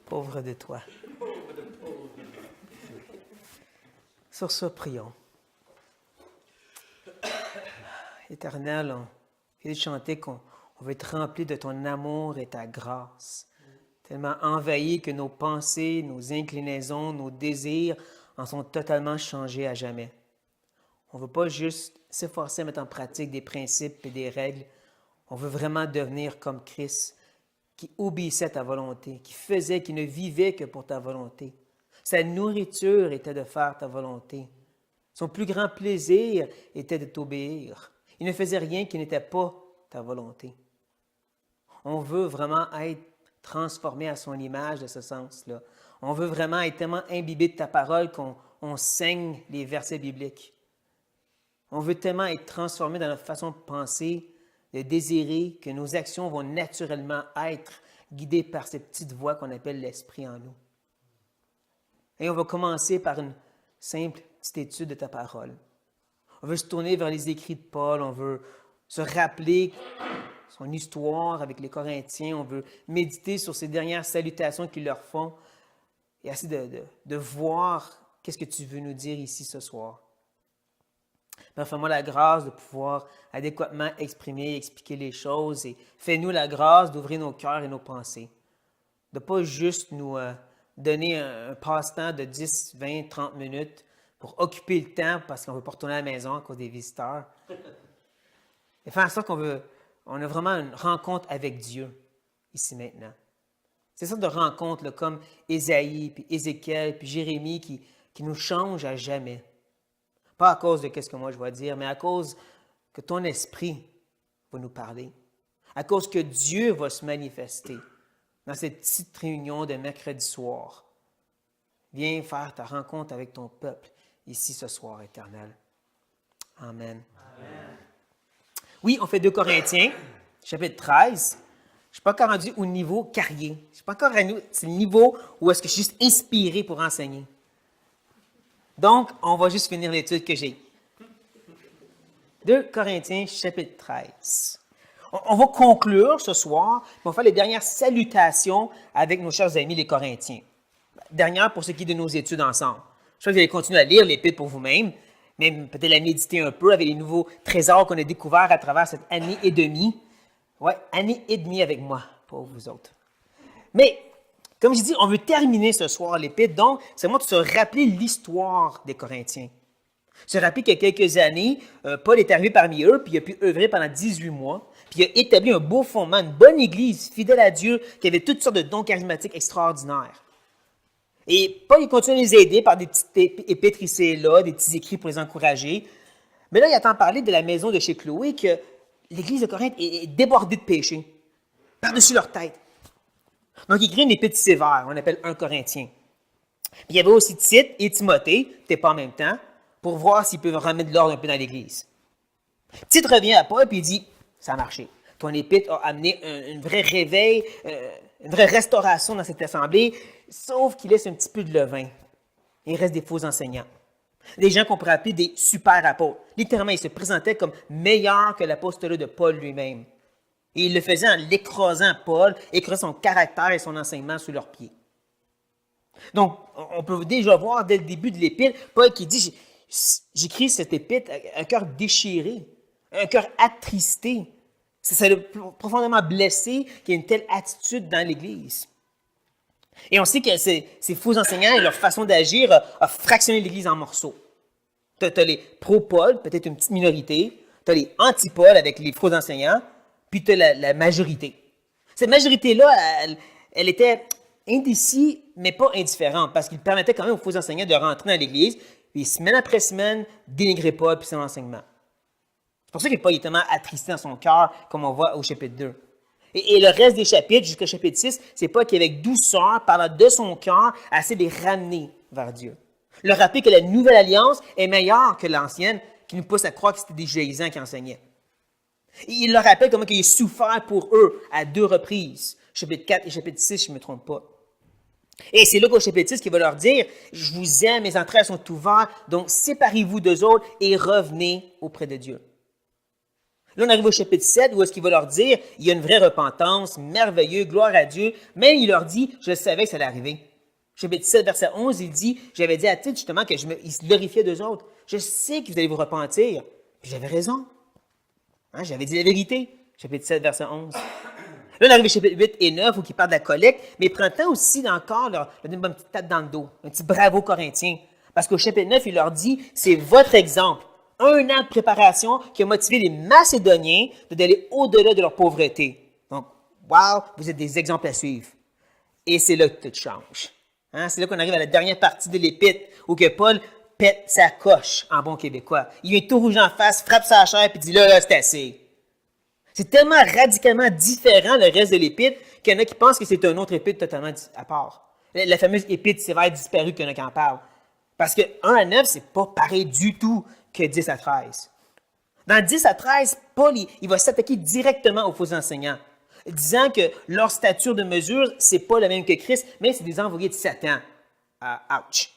Pauvre de toi. Sur ce, prions. Éternel, on vient de chanter qu'on veut être rempli de ton amour et ta grâce. Tellement envahi que nos pensées, nos inclinaisons, nos désirs en sont totalement changés à jamais. On ne veut pas juste s'efforcer à mettre en pratique des principes et des règles. On veut vraiment devenir comme Christ, qui obéissait à ta volonté, qui faisait, qui ne vivait que pour ta volonté. Sa nourriture était de faire ta volonté. Son plus grand plaisir était de t'obéir. Il ne faisait rien qui n'était pas ta volonté. On veut vraiment être transformé à son image de ce sens-là. On veut vraiment être tellement imbibé de ta parole qu'on saigne les versets bibliques. On veut tellement être transformé dans notre façon de penser, de désirer, que nos actions vont naturellement être guidées par cette petite voix qu'on appelle l'Esprit en nous. Et on va commencer par une simple petite étude de ta parole. On veut se tourner vers les écrits de Paul, on veut se rappeler son histoire avec les Corinthiens, on veut méditer sur ces dernières salutations qu'ils leur font et essayer de voir qu'est-ce que tu veux nous dire ici ce soir. Père, fais-moi la grâce de pouvoir adéquatement exprimer et expliquer les choses et fais-nous la grâce d'ouvrir nos cœurs et nos pensées. De ne pas juste nous donner un passe-temps de 10, 20, 30 minutes pour occuper le temps parce qu'on ne veut pas retourner à la maison à cause des visiteurs. Et faire en sorte on a vraiment une rencontre avec Dieu ici maintenant. C'est ça de rencontre là, comme Ésaïe, puis Ézéchiel, puis Jérémie qui nous changent à jamais. Pas à cause de ce que moi je vais dire, mais à cause que ton esprit va nous parler. À cause que Dieu va se manifester dans cette petite réunion de mercredi soir. Viens faire ta rencontre avec ton peuple ici ce soir, Éternel. Amen. Amen. Oui, on fait 2 Corinthiens, chapitre 13. Je ne suis pas encore rendu au niveau carrier. Je suis pas encore rendu, c'est le niveau où est-ce que je suis juste inspiré pour enseigner. Donc, on va juste finir l'étude que j'ai. 2 Corinthiens, chapitre 13. On va conclure ce soir, on va faire les dernières salutations avec nos chers amis les Corinthiens. Dernière pour ce qui est de nos études ensemble. Je sais que vous allez continuer à lire l'Épître pour vous-même, même peut-être la méditer un peu avec les nouveaux trésors qu'on a découverts à travers cette année et demie. Oui, année et demie avec moi, pour vous autres. Mais, comme je dis, on veut terminer ce soir l'Épître, donc c'est moi de se rappeler l'histoire des Corinthiens. Se rappeler qu'il y a quelques années, Paul est arrivé parmi eux, puis il a pu œuvrer pendant 18 mois, puis il a établi un beau fondement, une bonne église, fidèle à Dieu, qui avait toutes sortes de dons charismatiques extraordinaires. Et Paul, il continue à les aider par des petites épîtres ici et là, des petits écrits pour les encourager. Mais là, il entend parler de la maison de chez Chloé, que l'église de Corinthe est débordée de péchés, par-dessus leur tête. Donc, il écrit une épître sévère, on appelle 1 Corinthien. Puis, il y avait aussi Tite et Timothée, peut-être pas en même temps, pour voir s'ils peuvent remettre de l'ordre un peu dans l'église. Tite revient à Paul et il dit, ça a marché. Ton épître a amené un vrai réveil, une vraie restauration dans cette assemblée, sauf qu'il laisse un petit peu de levain. Il reste des faux enseignants. Des gens qu'on pourrait appeler des super apôtres. Littéralement, ils se présentaient comme meilleurs que l'apostolat de Paul lui-même. Et il le faisait en l'écrasant Paul, écrasant son caractère et son enseignement sous leurs pieds. Donc, on peut déjà voir dès le début de l'épître, Paul qui dit, j'écris cette épître un cœur déchiré, un cœur attristé. Ça l'a profondément blessé qu'il y ait une telle attitude dans l'Église. Et on sait que ces faux enseignants et leur façon d'agir a fractionné l'Église en morceaux. Tu as les pro-Paul, peut-être une petite minorité. Tu as les anti-Paul avec les faux enseignants. Puis tu as la majorité. Cette majorité-là, elle était indécise, mais pas indifférente, parce qu'il permettait quand même aux faux enseignants de rentrer dans l'Église, puis semaine après semaine, dénigrer Paul et son enseignement. C'est pour ça qu'il n'est pas tellement attristé dans son cœur, comme on voit au chapitre 2. Et le reste des chapitres, jusqu'au chapitre 6, c'est Paul qui, avec douceur, parlant de son cœur, essaie de les ramener vers Dieu. Leur rappeler que la nouvelle alliance est meilleure que l'ancienne, qui nous pousse à croire que c'était des judaïsants qui enseignaient. Et il leur rappelle comment il a souffert pour eux à 2 reprises, chapitre 4 et chapitre 6, si je ne me trompe pas. Et c'est là qu'au chapitre 6 qu'il va leur dire, « Je vous aime, mes entrailles sont ouvertes, donc séparez-vous d'eux autres et revenez auprès de Dieu. » Là, on arrive au chapitre 7, où est-ce qu'il va leur dire, il y a une vraie repentance, merveilleux, gloire à Dieu. Mais il leur dit, je savais que ça allait arriver. Chapitre 7, verset 11, il dit, j'avais dit à Tite justement qu'ils se glorifiaient d'eux autres. Je sais que vous allez vous repentir. Puis j'avais raison. Hein, j'avais dit la vérité. Chapitre 7, verset 11. Là, on arrive au chapitre 8 et 9, où il parle de la collecte, mais il prend le temps aussi encore leur donner une petite tape dans le dos, un petit bravo corinthien. Parce qu'au chapitre 9, il leur dit, c'est votre exemple, un an de préparation qui a motivé les Macédoniens d'aller au-delà de leur pauvreté. Donc, wow, vous êtes des exemples à suivre. Et c'est là que tout change. Hein? C'est là qu'on arrive à la dernière partie de l'épître, où que Paul pète sa coche en bon québécois. Il vient tout rouge en face, frappe sa chair, puis dit là, c'est assez. C'est tellement radicalement différent le reste de l'épître qu'il y en a qui pensent que c'est un autre épître totalement à part. La fameuse épître sévère disparue qu'il y en a qui en parlent. Parce que 1 à 9, c'est pas pareil du tout que 10 à 13. Dans 10 à 13, Paul, il va s'attaquer directement aux faux enseignants, disant que leur stature de mesure, c'est pas la même que Christ, mais c'est des envoyés de Satan. Ouch!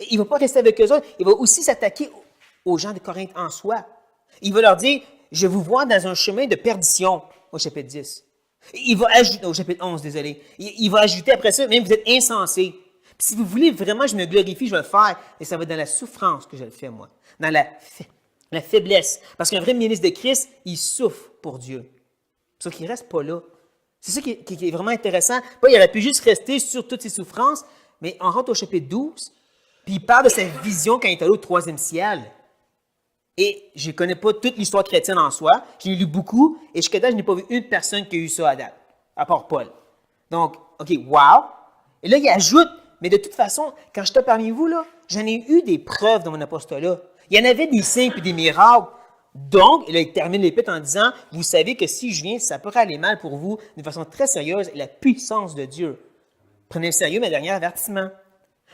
Il ne va pas rester avec eux autres, il va aussi s'attaquer aux gens de Corinthe en soi. Il va leur dire, je vous vois dans un chemin de perdition, au chapitre 10. Il va ajouter, au chapitre 11, désolé. Il va ajouter après ça, même vous êtes insensés. Puis si vous voulez vraiment je me glorifie, je vais le faire. Et ça va être dans la souffrance que je le fais, moi. Dans la faiblesse. Parce qu'un vrai ministre de Christ, il souffre pour Dieu. Sauf qu'il ne reste pas là. C'est ça qui est vraiment intéressant. Il aurait pu juste rester sur toutes ses souffrances, mais on rentre au chapitre 12, puis il parle de sa vision quand il est allé au 3e ciel. Et je ne connais pas toute l'histoire chrétienne en soi. J'ai lu beaucoup, et jusqu'à date, je n'ai pas vu une personne qui a eu ça à date, à part Paul. Donc, OK, wow! Et là, il ajoute, mais de toute façon, quand j'étais parmi vous, là, j'en ai eu des preuves dans mon apostolat. Il y en avait des signes et des miracles. Donc, et là, il termine l'épître en disant, vous savez que si je viens, ça pourrait aller mal pour vous d'une façon très sérieuse, et la puissance de Dieu. Prenez au sérieux mes derniers avertissements.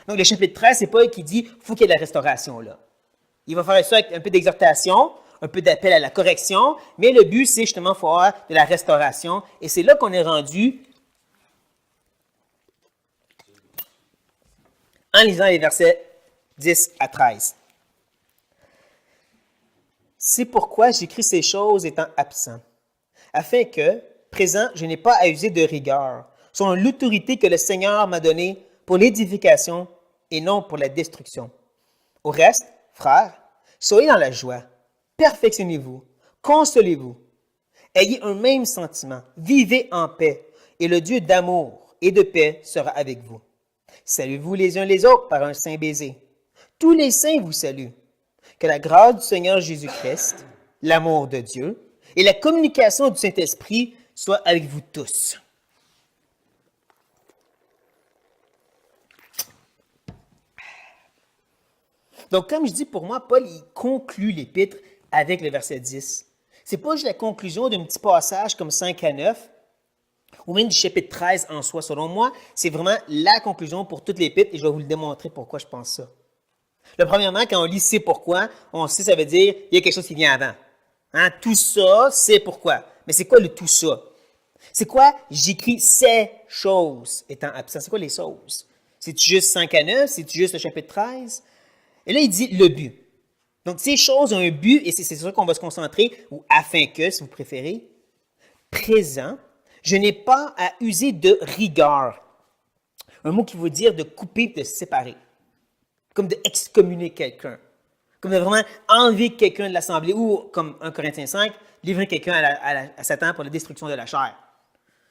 Donc, le chapitre 13, c'est Paul qui dit, faut qu'il y ait de la restauration là. Il va faire ça avec un peu d'exhortation, un peu d'appel à la correction, mais le but, c'est justement faire de la restauration. Et c'est là qu'on est rendu en lisant les versets 10 à 13. C'est pourquoi j'écris ces choses étant absent, afin que, présent, je n'ai pas à user de rigueur, selon l'autorité que le Seigneur m'a donnée pour l'édification et non pour la destruction. Au reste, frères, soyez dans la joie, perfectionnez-vous, consolez-vous, ayez un même sentiment, vivez en paix, et le Dieu d'amour et de paix sera avec vous. Saluez-vous les uns les autres par un saint baiser. Tous les saints vous saluent. Que la grâce du Seigneur Jésus-Christ, l'amour de Dieu et la communication du Saint-Esprit soient avec vous tous. Donc, comme je dis, pour moi, Paul, il conclut l'épître avec le verset 10. Ce n'est pas juste la conclusion d'un petit passage comme 5 à 9, ou même du chapitre 13 en soi, selon moi. C'est vraiment la conclusion pour toute l'épître, et je vais vous le démontrer pourquoi je pense ça. Premièrement, quand on lit « c'est pourquoi », on sait ça veut dire il y a quelque chose qui vient avant. Hein? Tout ça, c'est pourquoi. Mais c'est quoi le tout ça? C'est quoi? J'écris ces choses étant absent. C'est quoi les choses? C'est-tu juste 5 à 9? C'est-tu juste le chapitre 13? Et là, il dit le but. Donc, ces choses ont un but, et c'est sur ça qu'on va se concentrer, ou afin que, si vous préférez. Présent, je n'ai pas à user de rigueur. Un mot qui veut dire de couper, de séparer. Comme de excommunier quelqu'un. Comme de vraiment enlever quelqu'un de l'assemblée, ou, comme 1 Corinthiens 5, livrer quelqu'un à Satan pour la destruction de la chair.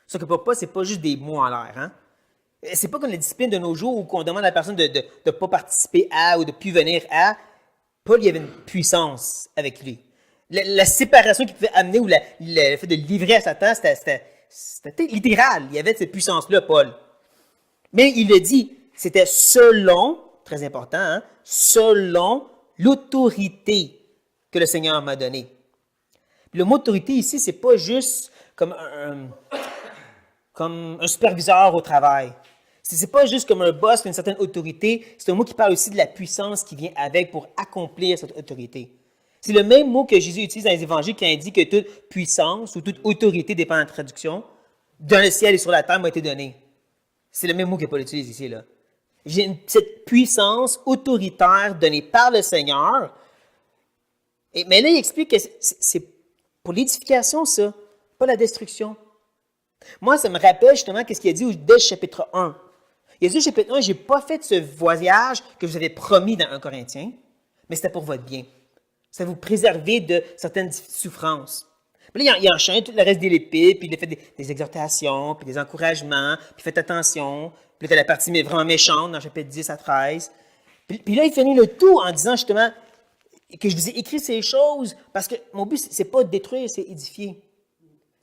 Ce que pour Paul, ce n'est pas juste des mots en l'air. Hein? C'est pas comme la discipline de nos jours où on demande à la personne de ne pas participer à ou de ne plus venir à. Paul, il y avait une puissance avec lui. La séparation qu'il pouvait amener ou le fait de livrer à Satan, c'était littéral. Il y avait cette puissance-là, Paul. Mais il le dit, c'était selon, très important, hein, selon l'autorité que le Seigneur m'a donnée. Le mot autorité ici, c'est pas juste comme un superviseur au travail. C'est pas juste comme un boss qui a une certaine autorité, c'est un mot qui parle aussi de la puissance qui vient avec pour accomplir cette autorité. C'est le même mot que Jésus utilise dans les évangiles qui indique que toute puissance ou toute autorité, dépend de la traduction, dans le ciel et sur la terre m'a été donnée. C'est le même mot que Paul utilise ici, là. J'ai cette puissance autoritaire donnée par le Seigneur. Mais là, il explique que c'est Pour l'édification, ça, pas la destruction. Moi, ça me rappelle justement ce qu'il a dit dès le chapitre 1. Il a dit au chapitre 1, je n'ai pas fait ce voyage que vous avez promis dans 1 Corinthiens, mais c'était pour votre bien. Ça vous préserver de certaines souffrances. Puis là, il enchaîne tout le reste des l'épître, puis il a fait des exhortations, puis des encouragements, puis faites attention. Puis là, tu as la partie vraiment méchante dans le chapitre 10 à 13. Puis là, il finit le tout en disant justement que je vous ai écrit ces choses parce que mon but, c'est pas de détruire, c'est édifier.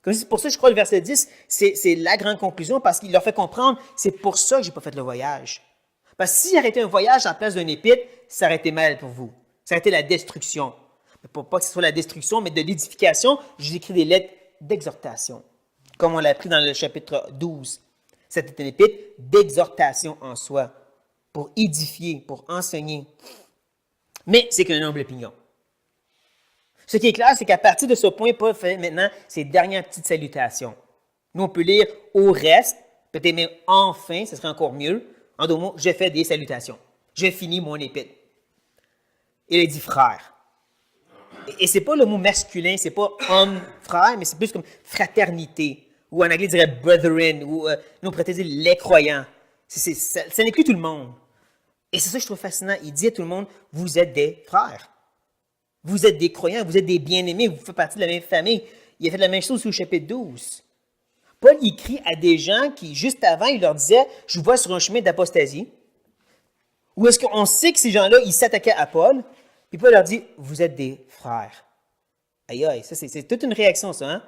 C'est pour ça que je crois que le verset 10, c'est la grande conclusion parce qu'il leur fait comprendre, c'est pour ça que je n'ai pas fait le voyage. Parce que si j'aurais été un voyage à la place d'un épître, ça aurait été mal pour vous. Ça aurait été la destruction. Mais pour pas que ce soit la destruction, mais de l'édification, je vous écris des lettres d'exhortation, comme on l'a appris dans le chapitre 12. C'était une épître d'exhortation en soi, pour édifier, pour enseigner. Mais c'est qu'une humble opinion. Ce qui est clair, c'est qu'à partir de ce point, Paul fait maintenant ses dernières petites salutations. Nous, on peut lire au reste, peut-être même enfin, ce serait encore mieux. En d'autres mots, je fais des salutations. Je finis mon épître. Il dit frère. Et c'est pas le mot masculin, c'est pas homme, frère, mais c'est plus comme fraternité. Ou en anglais, on dirait brethren, ou nous, on pourrait dire les croyants. Ça inclut tout le monde. Et c'est ça que je trouve fascinant. Il dit à tout le monde, vous êtes des frères. Vous êtes des croyants, vous êtes des bien-aimés, vous faites partie de la même famille. Il a fait la même chose au chapitre 12. Paul écrit à des gens qui, juste avant, il leur disait, je vous vois sur un chemin d'apostasie. Ou est-ce qu'on sait que ces gens-là, ils s'attaquaient à Paul, puis Paul leur dit, vous êtes des frères. Aïe, aïe, ça c'est toute une réaction, ça, hein?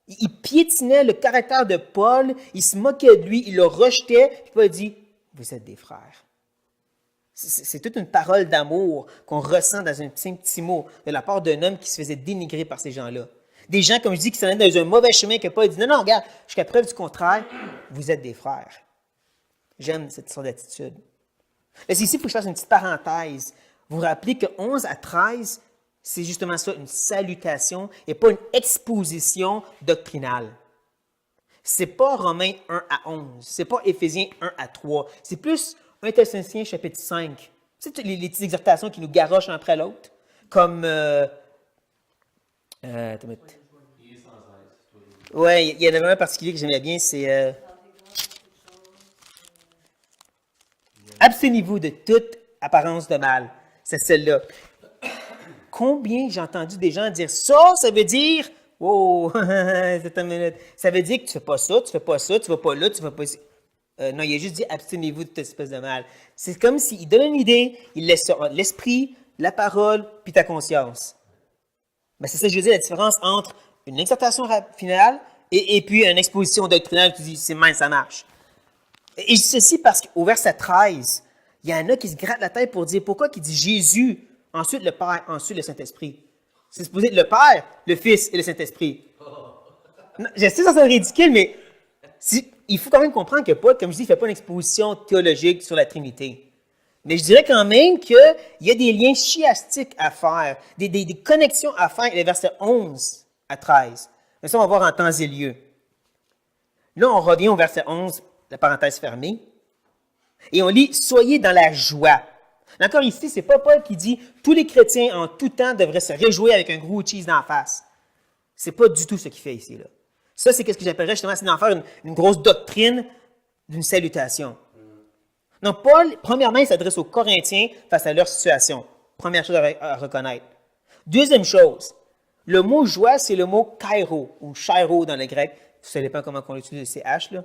Il piétinait le caractère de Paul, il se moquait de lui, il le rejetait, puis Paul dit, vous êtes des frères. C'est toute une parole d'amour qu'on ressent dans un petit mot de la part d'un homme qui se faisait dénigrer par ces gens-là. Des gens, comme je dis, qui s'en allaient dans un mauvais chemin que Paul dit, non, regarde, jusqu'à preuve du contraire, vous êtes des frères. J'aime cette sorte d'attitude. Là, ici, il faut que je fasse une petite parenthèse. Vous vous rappelez que 11 à 13, c'est justement ça, une salutation et pas une exposition doctrinale. C'est pas Romains 1 à 11, c'est pas Éphésiens 1 à 3, c'est plus 1 Thessaloniciens chapitre 5. C'est les petites exhortations qui nous garochent un après l'autre, comme... ouais, il y en avait un particulier que j'aimais bien, c'est... Abstenez-vous de toute apparence de mal. C'est celle-là. Combien j'ai entendu des gens dire ça veut dire... Oh, c'est une minute. Ça veut dire que tu fais pas ça, tu fais pas ça, tu vas pas là, tu vas pas... non, il a juste dit abstenez-vous de toute espèce de mal. C'est comme s'il donne une idée, il laisse sur l'esprit, la parole, puis ta conscience. Ben, c'est ça que je veux dire, la différence entre une exhortation finale et puis une exposition doctrinale qui dit c'est mince, ça marche. Et je dis ceci parce qu'au verset 13, il y en a qui se grattent la tête pour dire pourquoi il dit Jésus, ensuite le Père, ensuite le Saint-Esprit. C'est supposé être le Père, le Fils et le Saint-Esprit. Non, je sais que ça sonne ridicule, mais il faut quand même comprendre que Paul, comme je dis, il ne fait pas une exposition théologique sur la Trinité. Mais je dirais quand même qu'il y a des liens chiastiques à faire, des connexions à faire, les versets 11 à 13. Mais ça, on va voir en temps et lieu. Là, on revient au verset 11, la parenthèse fermée, et on lit « Soyez dans la joie ». Encore ici, ce n'est pas Paul qui dit « Tous les chrétiens en tout temps devraient se réjouir avec un gros cheese dans la face ». Ce n'est pas du tout ce qu'il fait ici, là. Ça, c'est ce que j'appellerais justement, c'est d'en faire une grosse doctrine d'une salutation. Donc, Paul, premièrement, il s'adresse aux Corinthiens face à leur situation. Première chose à reconnaître. Deuxième chose, le mot joie, c'est le mot kairo, ou chairo dans le grec. Ça dépend comment on utilise le CH, là.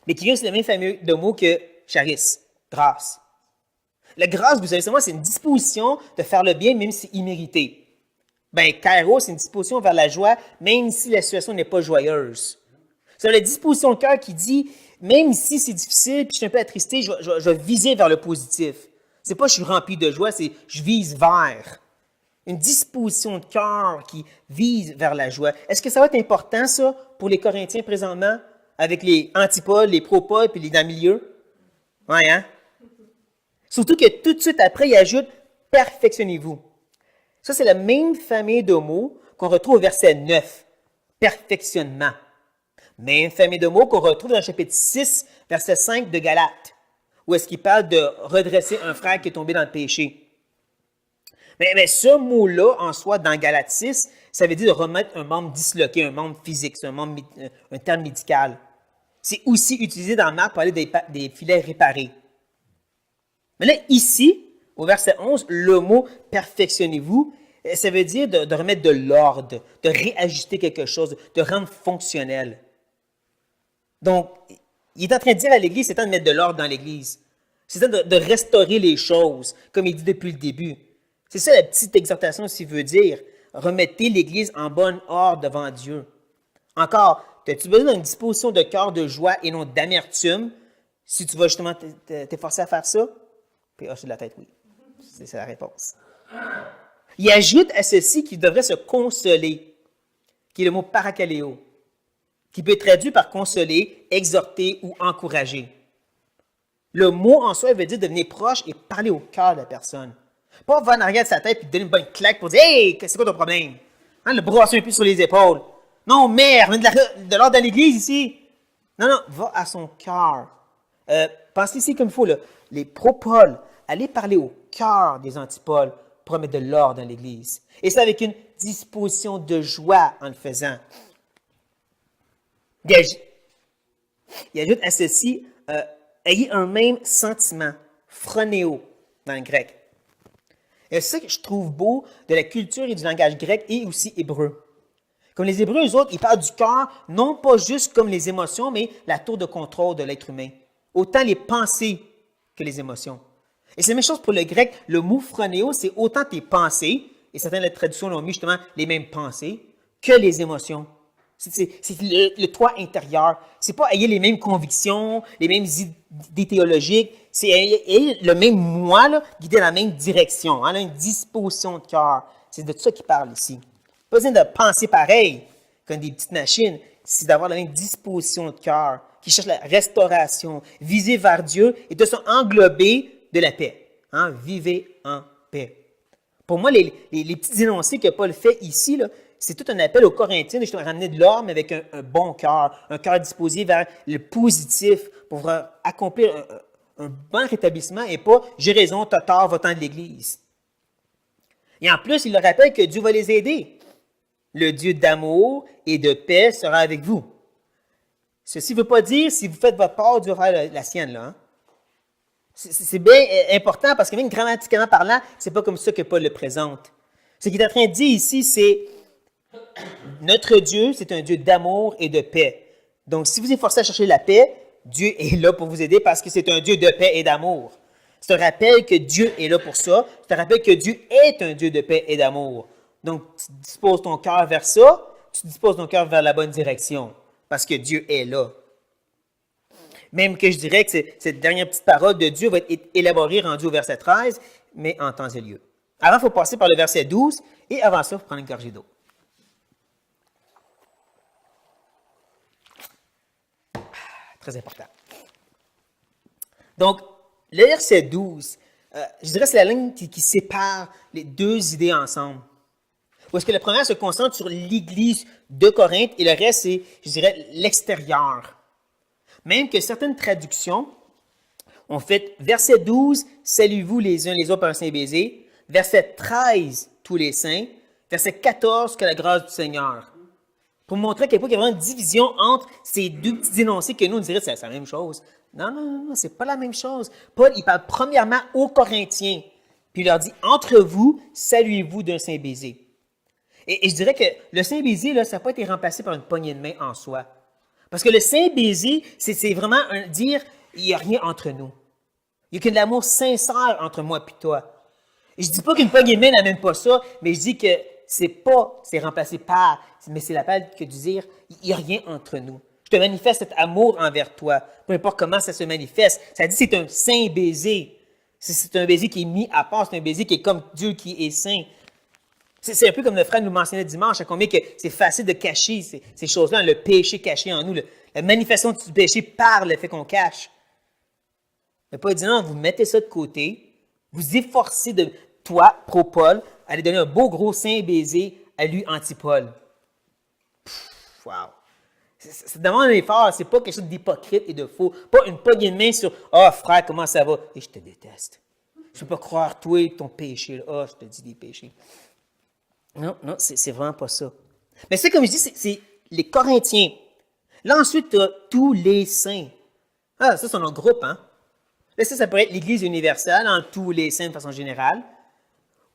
Mais qui vient aussi le même fameux de mot que charis, grâce. La grâce, vous savez, c'est une disposition de faire le bien, même si c'est immérité. Ben, kairo, c'est une disposition vers la joie, même si la situation n'est pas joyeuse. C'est la disposition de cœur qui dit, même si c'est difficile, puis je suis un peu attristé, je vais viser vers le positif. C'est pas je suis rempli de joie, c'est je vise vers. Une disposition de cœur qui vise vers la joie. Est-ce que ça va être important, ça, pour les Corinthiens présentement, avec les antipodes, les propodes, puis les dans le milieu? Ouais, hein? Surtout que tout de suite après, il ajoute « perfectionnez-vous ». Ça, c'est la même famille de mots qu'on retrouve au verset 9, « perfectionnement ». Même famille de mots qu'on retrouve dans le chapitre 6, verset 5 de Galates, où est-ce qu'il parle de redresser un frère qui est tombé dans le péché. Mais ce mot-là, en soi, dans Galates 6, ça veut dire de remettre un membre disloqué, un membre physique, c'est un terme médical. C'est aussi utilisé dans Marc pour parler des filets réparés. Mais là, ici, au verset 11, le mot « perfectionnez-vous », ça veut dire de remettre de l'ordre, de réajuster quelque chose, de rendre fonctionnel. Donc, il est en train de dire à l'Église, c'est temps de mettre de l'ordre dans l'Église. C'est temps de restaurer les choses, comme il dit depuis le début. C'est ça la petite exhortation, s'il veut dire. Remettez l'Église en bon ordre devant Dieu. Encore, as-tu besoin d'une disposition de cœur de joie et non d'amertume si tu vas justement t'efforcer à faire ça? Puis hocher de la tête, oui. C'est la réponse. Il ajoute à ceci qu'il devrait se consoler, qui est le mot paracaléo, qui peut être traduit par consoler, exhorter ou encourager. Le mot en soi veut dire devenir proche et parler au cœur de la personne. Pas va en arrière de sa tête et donner une bonne claque pour dire « Hey, c'est quoi ton problème? Hein, » Le brasser un peu sur les épaules. Non, merde, de l'ordre dans l'Église ici. Non, va à son cœur. Pensez ici comme il faut, là. Les pro-Paul, allez parler au cœur des anti-Paul pour mettre de l'ordre dans l'Église. Et c'est avec une disposition de joie en le faisant. Il ajoute à ceci, ayez un même sentiment, phronéo, dans le grec. Et c'est ça que je trouve beau de la culture et du langage grec et aussi hébreu. Comme les Hébreux, eux autres, ils parlent du cœur, non pas juste comme les émotions, mais la tour de contrôle de l'être humain. Autant les pensées que les émotions. Et c'est la même chose pour le grec. Le mot phronéo, c'est autant tes pensées, et certaines traductions l'ont mis justement les mêmes pensées, que les émotions. C'est le toi intérieur. C'est pas ayez les mêmes convictions, les mêmes idées théologiques. C'est ayez le même moi, là, guidé dans la même direction. Hein, une disposition de cœur. C'est de ça qu'il parle ici. Pas besoin de penser pareil, comme des petites machines. C'est d'avoir la même disposition de cœur, qui cherche la restauration, viser vers Dieu et de s'englober de la paix. Hein, vivez en paix. Pour moi, les petits énoncés que Paul fait ici, là, c'est tout un appel aux Corinthiens de ramener de l'ordre, mais avec un bon cœur, un cœur disposé vers le positif pour accomplir un bon rétablissement et pas « j'ai raison, t'as tort, va-t'en de l'Église ». Et en plus, il leur rappelle que Dieu va les aider. Le Dieu d'amour et de paix sera avec vous. Ceci ne veut pas dire si vous faites votre part, Dieu va faire la sienne, là. Hein? C'est bien important parce que même grammaticalement parlant, c'est pas comme ça que Paul le présente. Ce qu'il est en train de dire ici, c'est notre Dieu, c'est un Dieu d'amour et de paix. Donc, si vous efforcez à chercher la paix, Dieu est là pour vous aider parce que c'est un Dieu de paix et d'amour. C'est un rappel que Dieu est là pour ça. C'est un rappel que Dieu est un Dieu de paix et d'amour. Donc, tu disposes ton cœur vers ça, tu disposes ton cœur vers la bonne direction parce que Dieu est là. Même que je dirais que cette dernière petite parole de Dieu va être élaborée, rendue au verset 13, mais en temps et lieu. Avant, il faut passer par le verset 12, et avant ça, il faut prendre une gorgée d'eau. Très important. Donc, le verset 12, je dirais que c'est la ligne qui sépare les deux idées ensemble. Parce que la première se concentre sur l'Église de Corinthe, et le reste, c'est, je dirais, l'extérieur. Même que certaines traductions ont fait verset 12, saluez-vous les uns les autres par un saint baiser. Verset 13, tous les saints. Verset 14, que la grâce du Seigneur. Pour montrer à quel point il y a vraiment une division entre ces deux petits énoncés que nous, on dirait que c'est la même chose. Non, c'est pas la même chose. Paul, il parle premièrement aux Corinthiens. Puis il leur dit, entre vous, saluez-vous d'un saint baiser. Et je dirais que le saint baiser, là, ça n'a pas été remplacé par une poignée de main en soi. Parce que le saint baiser, c'est vraiment dire, il n'y a rien entre nous. Il n'y a que de l'amour sincère entre moi et toi. Et je ne dis pas qu'une poignée de main n'amène pas ça, mais je dis que c'est remplacé par, mais c'est l'appel que de dire, il n'y a rien entre nous. Je te manifeste cet amour envers toi, peu importe comment ça se manifeste. Ça dit c'est un saint baiser. C'est un baiser qui est mis à part, c'est un baiser qui est comme Dieu qui est saint. C'est un peu comme le frère nous mentionnait dimanche, à combien que c'est facile de cacher ces choses-là, le péché caché en nous, la manifestation du péché par le fait qu'on cache. Mais Paul dit non, vous mettez ça de côté, vous efforcez de toi, pro-Paul, à aller donner un beau gros saint baiser à lui, anti-Paul. Wow! Ça demande un effort, c'est pas quelque chose d'hypocrite et de faux. Pas une poignée de main sur « Ah, frère, comment ça va? » Et je te déteste. Je ne peux pas croire, toi, ton péché. Ah, je te dis des péchés. Non, non, c'est vraiment pas ça. Mais c'est comme je dis, c'est les Corinthiens. Là, ensuite, tu as tous les saints. Ah, ça, c'est un autre groupe, hein? Là, ça pourrait être l'Église universelle, en tous les saints de façon générale.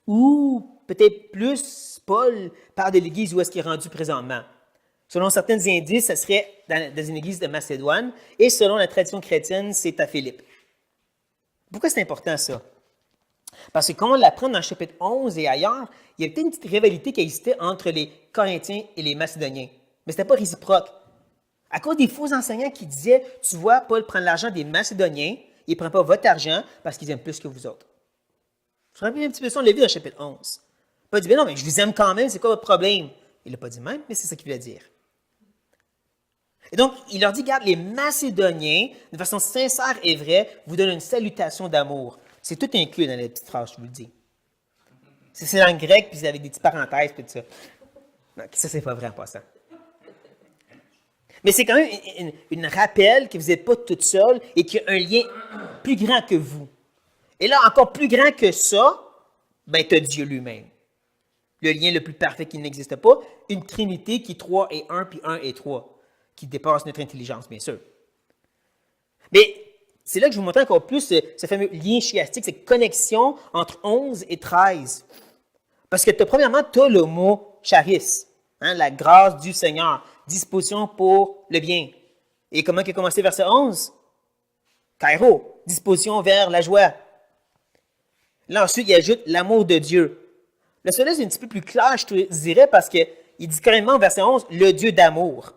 Ou peut-être plus, Paul parle de l'Église où est-ce qu'il est rendu présentement. Selon certains indices, ça serait dans une église de Macédoine, et selon la tradition chrétienne, c'est à Philippe. Pourquoi c'est important ça? Parce que comme on l'apprend dans le chapitre 11 et ailleurs, il y a peut-être une petite rivalité qui existait entre les Corinthiens et les Macédoniens. Mais ce n'était pas réciproque. À cause des faux enseignants qui disaient, tu vois, Paul prend l'argent des Macédoniens, il ne prend pas votre argent parce qu'ils aiment plus que vous autres. Je me rappelle un petit peu ça, on l'a vu dans le chapitre 11. Paul dit, mais non, mais je vous aime quand même, c'est quoi votre problème? Il ne l'a pas dit même, mais c'est ça qu'il voulait dire. Et donc, il leur dit, regarde, les Macédoniens, de façon sincère et vraie, vous donnent une salutation d'amour. C'est tout inclus dans les petites phrases, je vous le dis. C'est en grec, puis avec des petites parenthèses, puis tout ça. Non, ça, c'est pas vrai en passant. Mais c'est quand même une rappel que vous n'êtes pas toute seule et qu'il y a un lien plus grand que vous. Et là, encore plus grand que ça, ben, tu as Dieu lui-même. Le lien le plus parfait qui n'existe pas, une trinité qui est 3 et 1, puis 1 et 3. Qui dépasse notre intelligence, bien sûr. Mais c'est là que je vous montre encore plus ce fameux lien chiastique, cette connexion entre 11 et 13. Parce que premièrement, tu as le mot charis, hein, la grâce du Seigneur, disposition pour le bien. Et comment il a commencé verset 11? Kairo, disposition vers la joie. Là, ensuite, il ajoute l'amour de Dieu. Là, cela, c'est un petit peu plus clair, je te dirais, parce qu'il dit carrément, verset 11, le Dieu d'amour.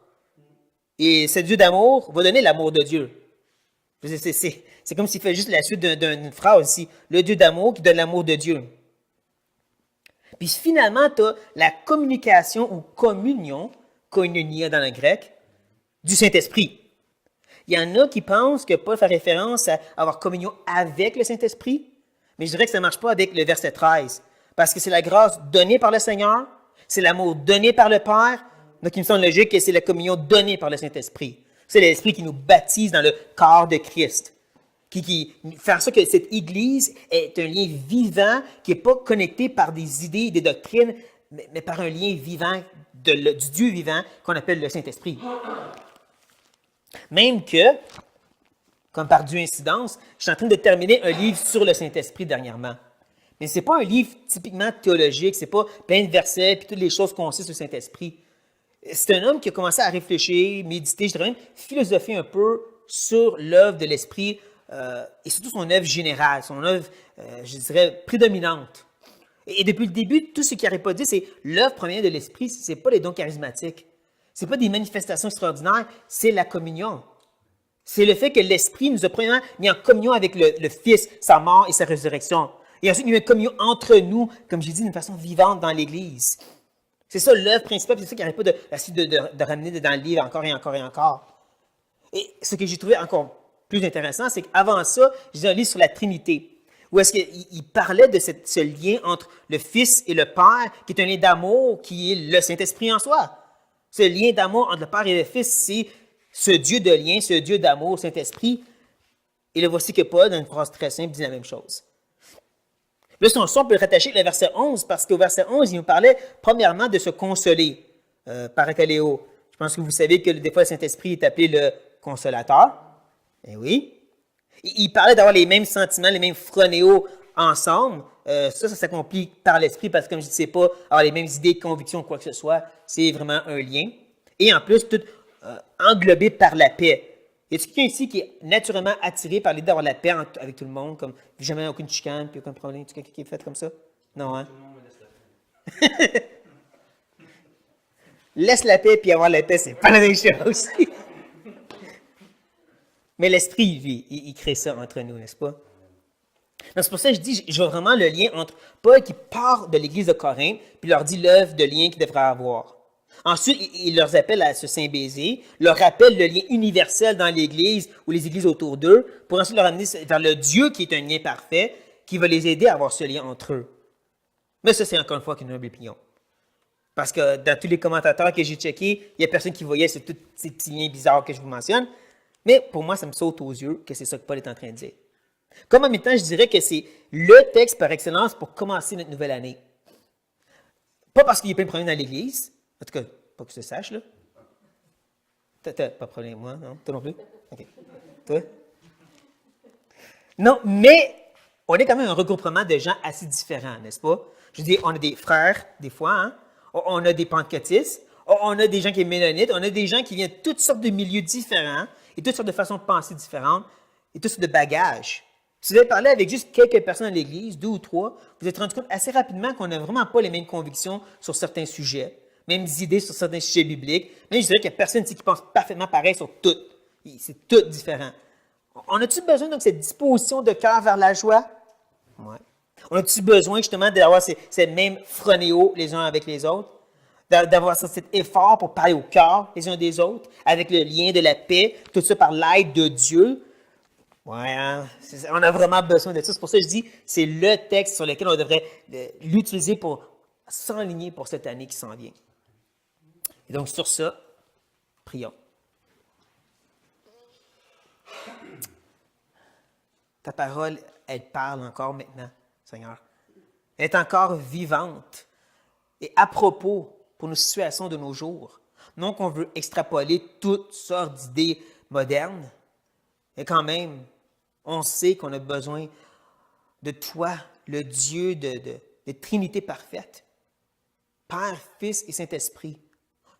Et ce Dieu d'amour va donner l'amour de Dieu. C'est comme s'il fait juste la suite d'une phrase ici. Le Dieu d'amour qui donne l'amour de Dieu. Puis finalement, tu as la communication ou communion, koinonia dans le grec, du Saint-Esprit. Il y en a qui pensent que Paul fait référence à avoir communion avec le Saint-Esprit, mais je dirais que ça ne marche pas avec le verset 13. Parce que c'est la grâce donnée par le Seigneur, c'est l'amour donné par le Père. Donc, il me semble logique que c'est la communion donnée par le Saint-Esprit. C'est l'Esprit qui nous baptise dans le corps de Christ. Qui fait en sorte que cette Église est un lien vivant qui n'est pas connecté par des idées, des doctrines, mais par un lien vivant du Dieu vivant qu'on appelle le Saint-Esprit. Même que, comme par due incidence, je suis en train de terminer un livre sur le Saint-Esprit dernièrement. Mais ce n'est pas un livre typiquement théologique, ce n'est pas plein de versets et toutes les choses qu'on sait sur le Saint-Esprit. C'est un homme qui a commencé à réfléchir, méditer, je dirais même philosopher un peu sur l'œuvre de l'Esprit et surtout son œuvre générale, son œuvre, je dirais, prédominante. Et depuis le début, tout ce qu'il n'arrête pas de dire, c'est l'œuvre première de l'Esprit, ce n'est pas les dons charismatiques, ce n'est pas des manifestations extraordinaires, c'est la communion. C'est le fait que l'Esprit nous a premièrement mis en communion avec le Fils, sa mort et sa résurrection. Et ensuite, il y a une communion entre nous, comme j'ai dit, d'une façon vivante dans l'Église. C'est ça l'œuvre principale, c'est ça qui n'arrête pas de ramener dans le livre encore et encore et encore. Et ce que j'ai trouvé encore plus intéressant, c'est qu'avant ça, j'ai un livre sur la Trinité, où est-ce qu'il parlait de ce lien entre le Fils et le Père, qui est un lien d'amour, qui est le Saint-Esprit en soi. Ce lien d'amour entre le Père et le Fils, c'est ce Dieu de lien, ce Dieu d'amour, Saint-Esprit. Et le voici que Paul, dans une phrase très simple, dit la même chose. Là, on peut le rattacher avec le verset 11, parce qu'au verset 11, il nous parlait premièrement de se consoler, paracaléo. Je pense que vous savez que des fois, le Saint-Esprit est appelé le consolateur. Eh oui. Il parlait d'avoir les mêmes sentiments, les mêmes phronéos ensemble. Ça s'accomplit par l'Esprit, parce que comme je ne sais pas, avoir les mêmes idées, convictions, quoi que ce soit, c'est vraiment un lien. Et en plus, tout englobé par la paix. Y a-t-il quelqu'un ici qui est naturellement attiré par l'idée d'avoir la paix avec tout le monde, comme jamais aucune chicane, puis aucun problème? Tu quelqu'un qui est fait comme ça? Non, hein? Tout le monde me laisse la paix. Laisse la paix, puis avoir la paix, c'est pas la même chose. Mais l'Esprit, lui, il crée ça entre nous, n'est-ce pas? C'est pour ça que je dis, je vois vraiment le lien entre Paul qui part de l'Église de Corinthe, puis leur dit l'œuvre de lien qu'il devrait avoir. Ensuite, il leur appelle à se symbiser, leur rappelle le lien universel dans l'Église ou les églises autour d'eux, pour ensuite leur amener vers le Dieu qui est un lien parfait, qui va les aider à avoir ce lien entre eux. Mais ça, c'est encore une fois qu'une humble opinion. Parce que dans tous les commentateurs que j'ai checkés, il n'y a personne qui voyait tous ces petits liens bizarres que je vous mentionne. Mais pour moi, ça me saute aux yeux que c'est ça que Paul est en train de dire. Comme en même temps, je dirais que c'est le texte par excellence pour commencer notre nouvelle année. Pas parce qu'il y a plein de problèmes dans l'Église, en tout cas, pas que je sache, là. T'as pas de problème, moi, non? Toi non plus? OK. Toi? Non, mais on est quand même un regroupement de gens assez différents, n'est-ce pas? Je veux dire, on a des frères, des fois, hein? On a des pentecôtistes, on a des gens qui sont ménonites, on a des gens qui viennent de toutes sortes de milieux différents et toutes sortes de façons de penser différentes et toutes sortes de bagages. Si vous avez parlé avec juste quelques personnes dans l'Église, 2 ou 3, vous êtes rendu compte assez rapidement qu'on n'a vraiment pas les mêmes convictions sur certains sujets, mêmes idées sur certains sujets bibliques. Mais je dirais qu'il n'y a personne ici qui pense parfaitement pareil sur tout. C'est tout différent. On a-tu besoin de cette disposition de cœur vers la joie? Oui. On a-tu besoin justement d'avoir cette même phronéo les uns avec les autres? D'avoir cet effort pour parler au cœur les uns des autres, avec le lien de la paix, tout ça par l'aide de Dieu? Oui, hein? On a vraiment besoin de ça. C'est pour ça que je dis, c'est le texte sur lequel on devrait l'utiliser pour s'enligner pour cette année qui s'en vient. Et donc sur ça, prions. Ta parole, elle parle encore maintenant, Seigneur. Elle est encore vivante et à propos pour nos situations de nos jours. Non qu'on veut extrapoler toutes sortes d'idées modernes, mais quand même, on sait qu'on a besoin de toi, le Dieu de Trinité parfaite. Père, Fils et Saint-Esprit.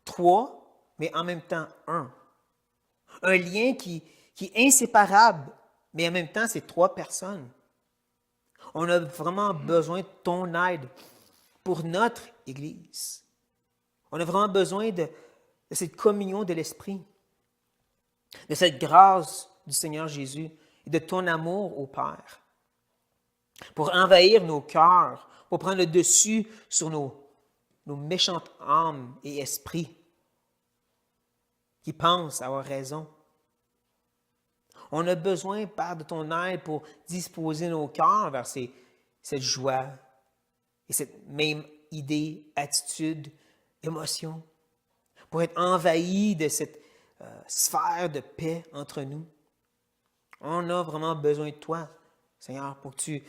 3, mais en même temps un. Un lien qui est inséparable, mais en même temps, c'est 3 personnes. On a vraiment besoin de ton aide pour notre Église. On a vraiment besoin de cette communion de l'Esprit, de cette grâce du Seigneur Jésus et de ton amour au Père, pour envahir nos cœurs, pour prendre le dessus sur nos méchantes âmes et esprits qui pensent avoir raison. On a besoin, Père, de ton aide pour disposer nos cœurs vers cette joie et cette même idée, attitude, émotion, pour être envahis de cette sphère de paix entre nous. On a vraiment besoin de toi, Seigneur, pour que tu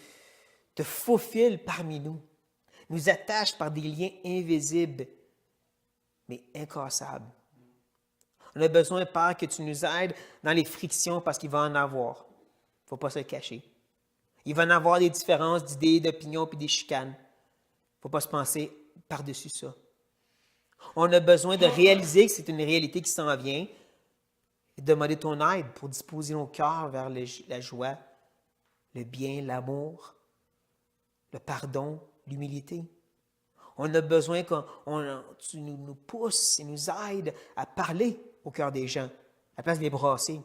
te faufiles parmi nous, nous attaches par des liens invisibles, mais incassables. On a besoin, Père, que tu nous aides dans les frictions parce qu'il va en avoir. Il ne faut pas se le cacher. Il va en avoir des différences d'idées, d'opinions et des chicanes. Il ne faut pas se penser par-dessus ça. On a besoin de réaliser que c'est une réalité qui s'en vient et de demander ton aide pour disposer nos cœurs vers la joie, le bien, l'amour, le pardon, l'humilité. On a besoin que tu nous pousses et nous aides à parler au cœur des gens, à la place de les brasser.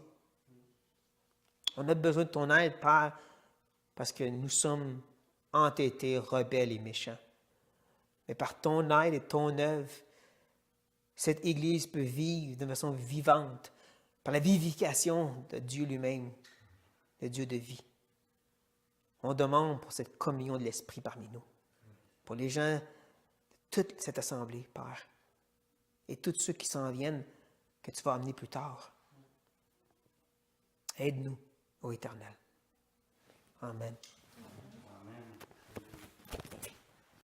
On a besoin de ton aide, Père, parce que nous sommes entêtés, rebelles et méchants. Mais par ton aide et ton œuvre, cette Église peut vivre de façon vivante, par la vivification de Dieu lui-même, le Dieu de vie. On demande pour cette communion de l'Esprit parmi nous, pour les gens de toute cette assemblée, Père, et tous ceux qui s'en viennent, que tu vas amener plus tard. Aide-nous, ô Éternel. Amen.